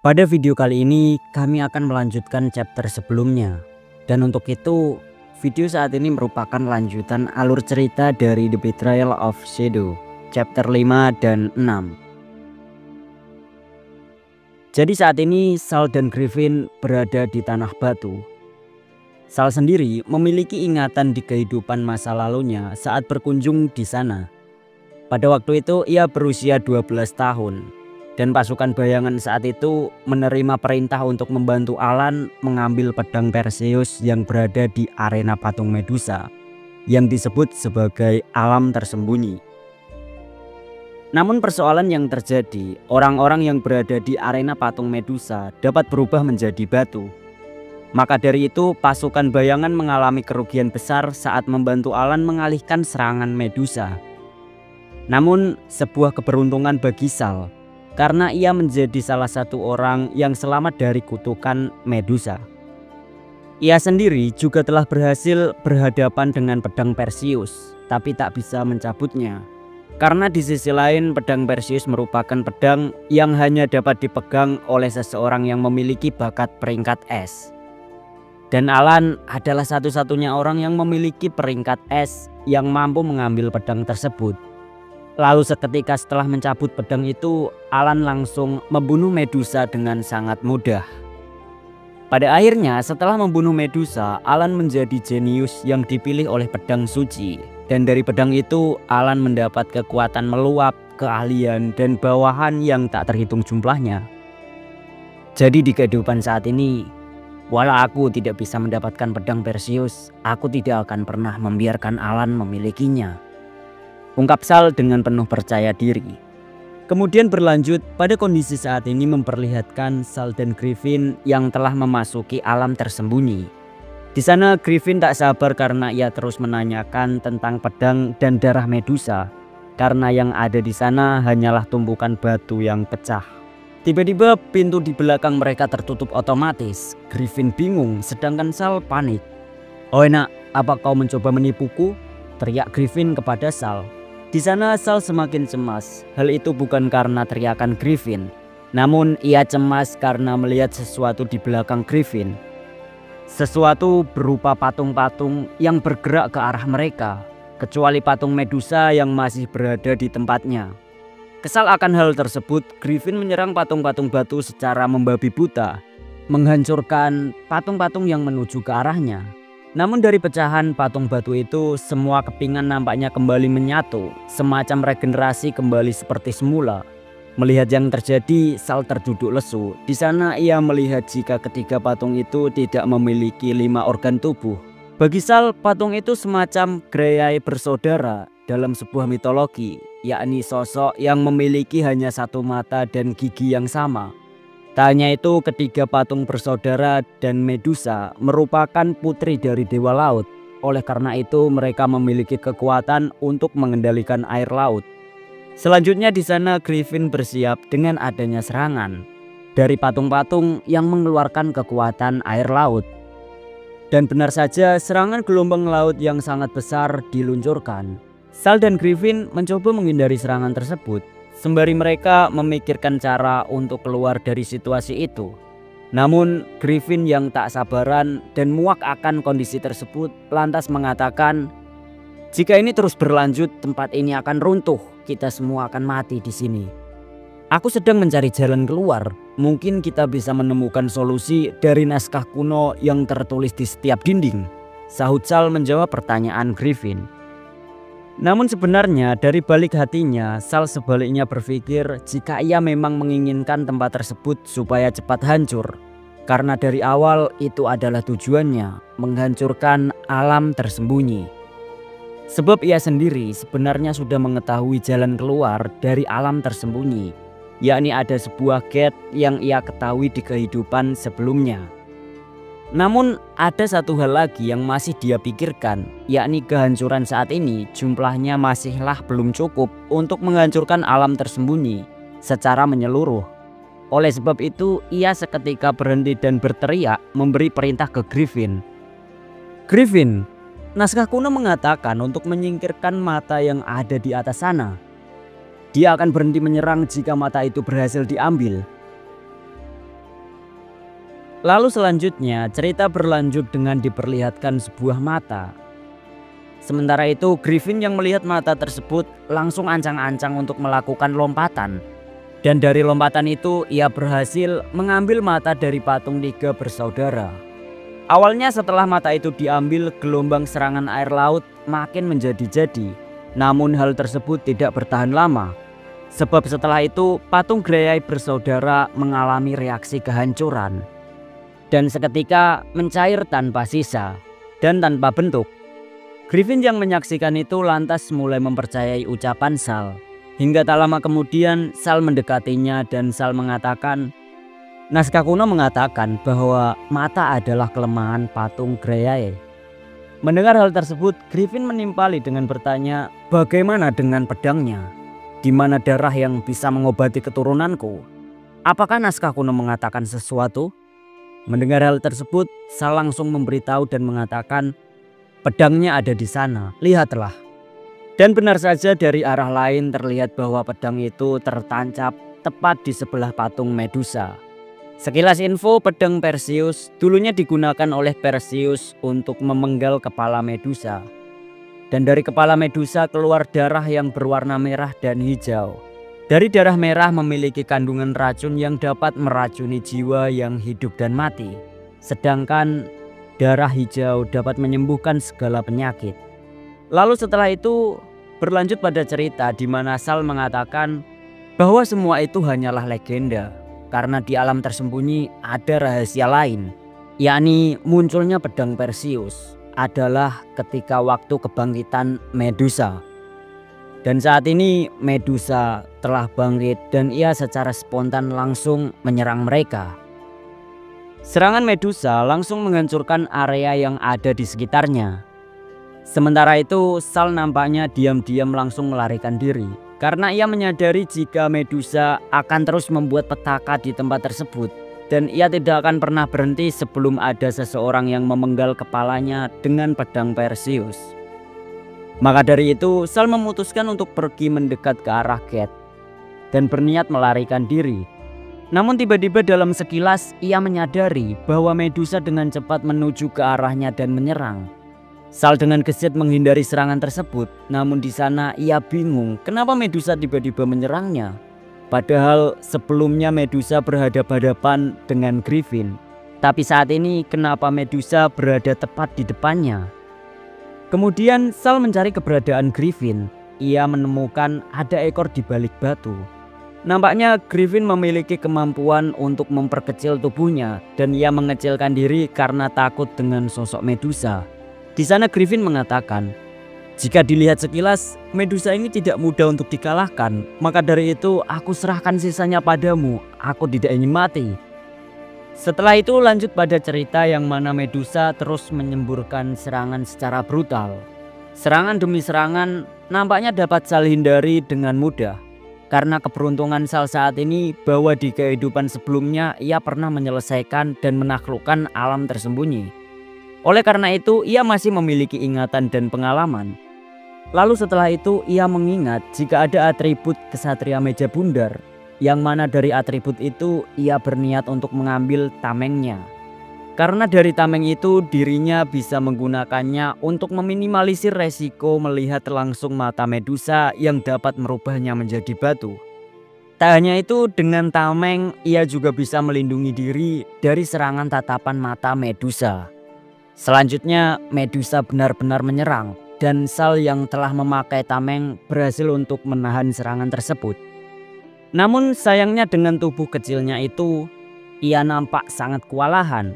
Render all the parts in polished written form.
Pada video kali ini kami akan melanjutkan chapter sebelumnya. Dan untuk itu video saat ini merupakan lanjutan alur cerita dari The Betrayal of Shadow chapter 5 dan 6. Jadi saat ini Sal dan Griffin berada di Tanah Batu. Sal sendiri memiliki ingatan di kehidupan masa lalunya saat berkunjung di sana. Pada waktu itu ia berusia 12 tahun. Dan pasukan bayangan saat itu menerima perintah untuk membantu Alan mengambil pedang Perseus yang berada di arena patung Medusa yang disebut sebagai alam tersembunyi. Namun persoalan yang terjadi, orang-orang yang berada di arena patung Medusa dapat berubah menjadi batu. Maka dari itu pasukan bayangan mengalami kerugian besar saat membantu Alan mengalihkan serangan Medusa. Namun sebuah keberuntungan bagi Sal, karena ia menjadi salah satu orang yang selamat dari kutukan Medusa. Ia sendiri juga telah berhasil berhadapan dengan pedang Perseus, tapi tak bisa mencabutnya. Karena di sisi lain pedang Perseus merupakan pedang yang hanya dapat dipegang oleh seseorang yang memiliki bakat peringkat S. Dan Alan adalah satu-satunya orang yang memiliki peringkat S yang mampu mengambil pedang tersebut. Lalu seketika setelah mencabut pedang itu, Alan langsung membunuh Medusa dengan sangat mudah. Pada akhirnya setelah membunuh Medusa, Alan menjadi jenius yang dipilih oleh pedang suci. Dan dari pedang itu Alan mendapat kekuatan meluap, keahlian, dan bawahan yang tak terhitung jumlahnya. Jadi di kehidupan saat ini, walau aku tidak bisa mendapatkan pedang Perseus, aku tidak akan pernah membiarkan Alan memilikinya, ungkap Sal dengan penuh percaya diri. Kemudian berlanjut pada kondisi saat ini memperlihatkan Sal dan Griffin yang telah memasuki alam tersembunyi. Di sana Griffin tak sabar karena ia terus menanyakan tentang pedang dan darah Medusa, karena yang ada di sana hanyalah tumpukan batu yang pecah. Tiba-tiba pintu di belakang mereka tertutup otomatis. Griffin bingung sedangkan Sal panik. "Oh enak, apa kau mencoba menipuku?" teriak Griffin kepada Sal. Di sana Sal semakin cemas. Hal itu bukan karena teriakan Griffin, namun ia cemas karena melihat sesuatu di belakang Griffin. Sesuatu berupa patung-patung yang bergerak ke arah mereka, kecuali patung Medusa yang masih berada di tempatnya. Kesal akan hal tersebut, Griffin menyerang patung-patung batu secara membabi buta, menghancurkan patung-patung yang menuju ke arahnya. Namun dari pecahan patung batu itu, semua kepingan nampaknya kembali menyatu, semacam regenerasi kembali seperti semula. Melihat yang terjadi, Sal terduduk lesu. Di sana ia melihat jika ketiga patung itu tidak memiliki 5 organ tubuh. Bagi Sal, patung itu semacam greyai bersaudara dalam sebuah mitologi, yakni sosok yang memiliki hanya satu mata dan gigi yang sama. Tak hanya itu, ketiga patung bersaudara dan Medusa merupakan putri dari Dewa Laut. Oleh karena itu mereka memiliki kekuatan untuk mengendalikan air laut. Selanjutnya di sana Griffin bersiap dengan adanya serangan dari patung-patung yang mengeluarkan kekuatan air laut. Dan benar saja serangan gelombang laut yang sangat besar diluncurkan. Sal dan Griffin mencoba menghindari serangan tersebut, sembari mereka memikirkan cara untuk keluar dari situasi itu. Namun Griffin yang tak sabaran dan muak akan kondisi tersebut lantas mengatakan, "Jika ini terus berlanjut, tempat ini akan runtuh. Kita semua akan mati di sini. Aku sedang mencari jalan keluar. Mungkin kita bisa menemukan solusi dari naskah kuno yang tertulis di setiap dinding," sahut Sal menjawab pertanyaan Griffin. Namun sebenarnya dari balik hatinya, Sal sebaliknya berpikir jika ia memang menginginkan tempat tersebut supaya cepat hancur. Karena dari awal itu adalah tujuannya, menghancurkan alam tersembunyi. Sebab ia sendiri sebenarnya sudah mengetahui jalan keluar dari alam tersembunyi, yakni ada sebuah gate yang ia ketahui di kehidupan sebelumnya. Namun ada satu hal lagi yang masih dia pikirkan, yakni kehancuran saat ini jumlahnya masihlah belum cukup untuk menghancurkan alam tersembunyi secara menyeluruh. Oleh sebab itu ia seketika berhenti dan berteriak memberi perintah ke Griffin. "Griffin, naskah kuno mengatakan untuk menyingkirkan mata yang ada di atas sana. Dia akan berhenti menyerang jika mata itu berhasil diambil. Lalu selanjutnya cerita berlanjut dengan diperlihatkan sebuah mata. Sementara itu Griffin yang melihat mata tersebut langsung ancang-ancang untuk melakukan lompatan. Dan dari lompatan itu ia berhasil mengambil mata dari patung tiga bersaudara. Awalnya setelah mata itu diambil, gelombang serangan air laut makin menjadi-jadi. Namun hal tersebut tidak bertahan lama. Sebab setelah itu patung Greyeye bersaudara mengalami reaksi kehancuran. Dan seketika mencair tanpa sisa dan tanpa bentuk. Griffin yang menyaksikan itu lantas mulai mempercayai ucapan Sal. Hingga tak lama kemudian Sal mendekatinya dan Sal mengatakan, naskah kuno mengatakan bahwa mata adalah kelemahan patung Greyeye. Mendengar hal tersebut, Griffin menimpali dengan bertanya, bagaimana dengan pedangnya? Di mana darah yang bisa mengobati keturunanku? Apakah naskah kuno mengatakan sesuatu? Mendengar hal tersebut, Sal langsung memberitahu dan mengatakan, pedangnya ada di sana, lihatlah. Dan benar saja dari arah lain terlihat bahwa pedang itu tertancap tepat di sebelah patung Medusa. Sekilas info, pedang Perseus dulunya digunakan oleh Perseus untuk memenggal kepala Medusa. Dan dari kepala Medusa keluar darah yang berwarna merah dan hijau. Dari darah merah memiliki kandungan racun yang dapat meracuni jiwa yang hidup dan mati. Sedangkan darah hijau dapat menyembuhkan segala penyakit. Lalu setelah itu berlanjut pada cerita di mana Sal mengatakan bahwa semua itu hanyalah legenda. Karena di alam tersembunyi ada rahasia lain, yakni munculnya pedang Perseus adalah ketika waktu kebangkitan Medusa. Dan saat ini Medusa telah bangkit dan ia secara spontan langsung menyerang mereka. Serangan Medusa langsung menghancurkan area yang ada di sekitarnya. Sementara itu Sal nampaknya diam-diam langsung melarikan diri. Karena ia menyadari jika Medusa akan terus membuat petaka di tempat tersebut. Dan ia tidak akan pernah berhenti sebelum ada seseorang yang memenggal kepalanya dengan pedang Perseus. Maka dari itu Sal memutuskan untuk pergi mendekat ke arah gate dan berniat melarikan diri. Namun tiba-tiba dalam sekilas ia menyadari bahwa Medusa dengan cepat menuju ke arahnya dan menyerang. Sal dengan gesit menghindari serangan tersebut, namun di sana ia bingung kenapa Medusa tiba-tiba menyerangnya. Padahal sebelumnya Medusa berhadapan-hadapan dengan Griffin. Tapi saat ini kenapa Medusa berada tepat di depannya? Kemudian Sal mencari keberadaan Griffin. Ia menemukan ada ekor di balik batu. Nampaknya Griffin memiliki kemampuan untuk memperkecil tubuhnya dan ia mengecilkan diri karena takut dengan sosok Medusa. Di sana Griffin mengatakan, jika dilihat sekilas Medusa ini tidak mudah untuk dikalahkan, maka dari itu aku serahkan sisanya padamu, aku tidak ingin mati. Setelah itu lanjut pada cerita yang mana Medusa terus menyemburkan serangan secara brutal. Serangan demi serangan nampaknya dapat Sal hindari dengan mudah. Karena keberuntungan Sal saat ini bahwa di kehidupan sebelumnya ia pernah menyelesaikan dan menaklukkan alam tersembunyi. Oleh karena itu ia masih memiliki ingatan dan pengalaman. Lalu setelah itu ia mengingat jika ada atribut kesatria meja bundar, yang mana dari atribut itu ia berniat untuk mengambil tamengnya. Karena dari tameng itu dirinya bisa menggunakannya untuk meminimalisir resiko melihat langsung mata Medusa yang dapat merubahnya menjadi batu. Tak hanya itu, dengan tameng ia juga bisa melindungi diri dari serangan tatapan mata Medusa. Selanjutnya Medusa benar-benar menyerang dan Sal yang telah memakai tameng berhasil untuk menahan serangan tersebut. Namun sayangnya dengan tubuh kecilnya itu ia nampak sangat kewalahan.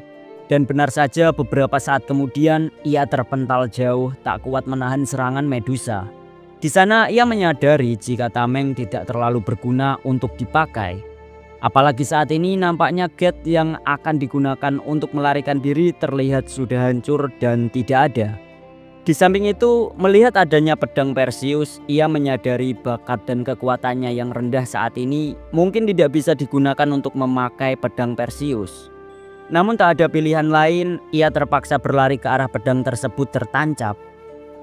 Dan benar saja beberapa saat kemudian ia terpental jauh tak kuat menahan serangan Medusa. Di sana ia menyadari jika tameng tidak terlalu berguna untuk dipakai. Apalagi saat ini nampaknya gate yang akan digunakan untuk melarikan diri terlihat sudah hancur dan tidak ada. Di samping itu, melihat adanya pedang Perseus, ia menyadari bakat dan kekuatannya yang rendah saat ini mungkin tidak bisa digunakan untuk memakai pedang Perseus. Namun tak ada pilihan lain, ia terpaksa berlari ke arah pedang tersebut tertancap.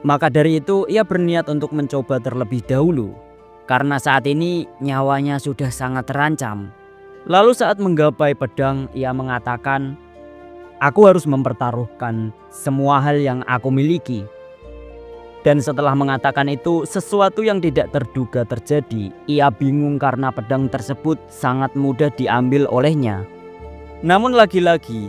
Maka dari itu ia berniat untuk mencoba terlebih dahulu, karena saat ini nyawanya sudah sangat terancam. Lalu saat menggapai pedang ia mengatakan, Aku harus mempertaruhkan semua hal yang aku miliki. Dan setelah mengatakan itu, sesuatu yang tidak terduga terjadi. Ia bingung karena pedang tersebut sangat mudah diambil olehnya. Namun lagi-lagi,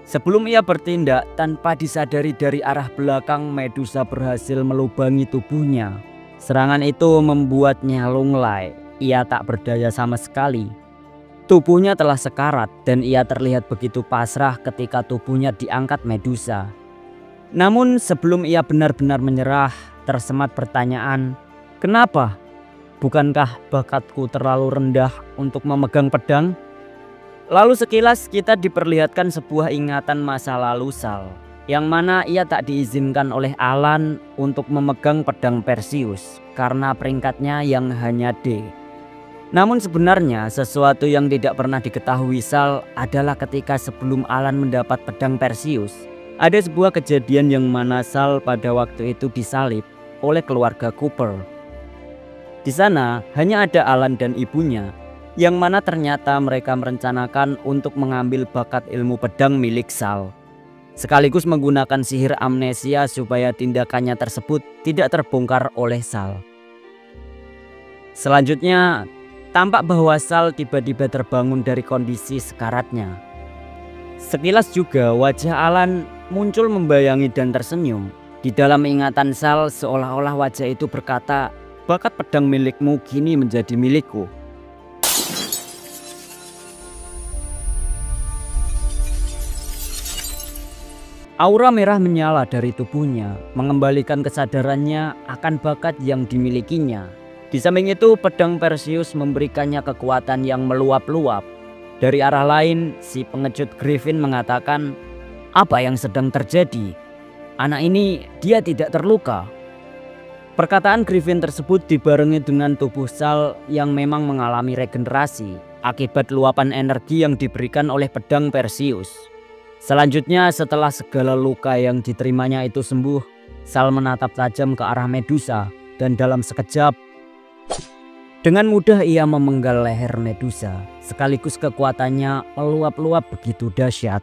sebelum ia bertindak, tanpa disadari dari arah belakang Medusa berhasil melubangi tubuhnya. Serangan itu membuatnya lunglai. Ia tak berdaya sama sekali. Tubuhnya telah sekarat dan ia terlihat begitu pasrah ketika tubuhnya diangkat Medusa. Namun sebelum ia benar-benar menyerah, tersemat pertanyaan, "Kenapa? Bukankah bakatku terlalu rendah untuk memegang pedang?" Lalu sekilas kita diperlihatkan sebuah ingatan masa lalu Sal, yang mana ia tak diizinkan oleh Alan untuk memegang pedang Perseus karena peringkatnya yang hanya D. Namun sebenarnya sesuatu yang tidak pernah diketahui Sal adalah ketika sebelum Alan mendapat pedang Perseus, ada sebuah kejadian yang mana Sal pada waktu itu disalib oleh keluarga Cooper. Di sana hanya ada Alan dan ibunya, yang mana ternyata mereka merencanakan untuk mengambil bakat ilmu pedang milik Sal, sekaligus menggunakan sihir amnesia supaya tindakannya tersebut tidak terbongkar oleh Sal. Selanjutnya, tampak bahwa Sal tiba-tiba terbangun dari kondisi sekaratnya. Sekilas juga wajah Alan muncul membayangi dan tersenyum. Di dalam ingatan Sal seolah-olah wajah itu berkata, "Bakat pedang milikmu kini menjadi milikku." Aura merah menyala dari tubuhnya, mengembalikan kesadarannya akan bakat yang dimilikinya. Di samping itu, pedang Perseus memberikannya kekuatan yang meluap-luap. Dari arah lain, si pengecut Griffin mengatakan, "Apa yang sedang terjadi? Anak ini dia tidak terluka." Perkataan Griffin tersebut dibarengi dengan tubuh Sal yang memang mengalami regenerasi akibat luapan energi yang diberikan oleh pedang Perseus. Selanjutnya, setelah segala luka yang diterimanya itu sembuh, Sal menatap tajam ke arah Medusa dan dalam sekejap, dengan mudah ia memenggal leher Medusa, sekaligus kekuatannya meluap-luap begitu dahsyat.